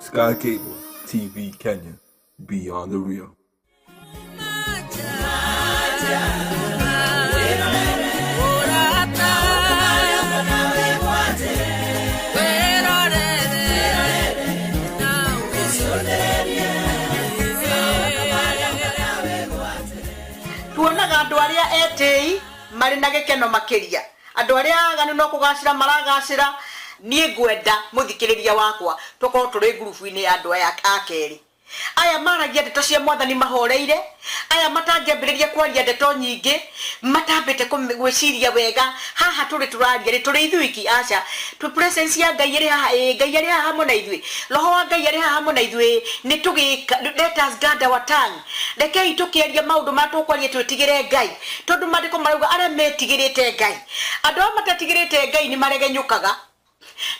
Sky Cable TV Kenya, Beyond the Real. Tuonaga andu aria etei mari na gikeno makiria andu aria aganu no kugacira maragacira nie ngwenda muthikiriria wakwa tukorwo turi grupu-ini ya andu aya akeri aya maragia ndeto cia mwathani mahoreire aya matangiambiriria kwaria ndeto nyingi matambite gwiciria wega haha turi turaria ri turi ithuiki aca tu presence ya Ngai iri haha Ngai iri haha mo na ithui roho wa Ngai iri haha mo na ithui ni tugika let us guard our tongue rekei tukiaria maundu matukwaria twitigire Ngai tondu mandiko marauga aria metigirite Ngai andu matatigirite Ngai ni maregenyukaga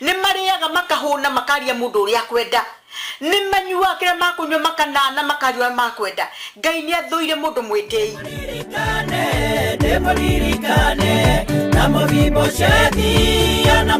ni mariaga makahuna makaria mundu uria kwenda ni manyua kira makunywa makanana makariwa makwenda Ngai ni athuire mundu mwitei na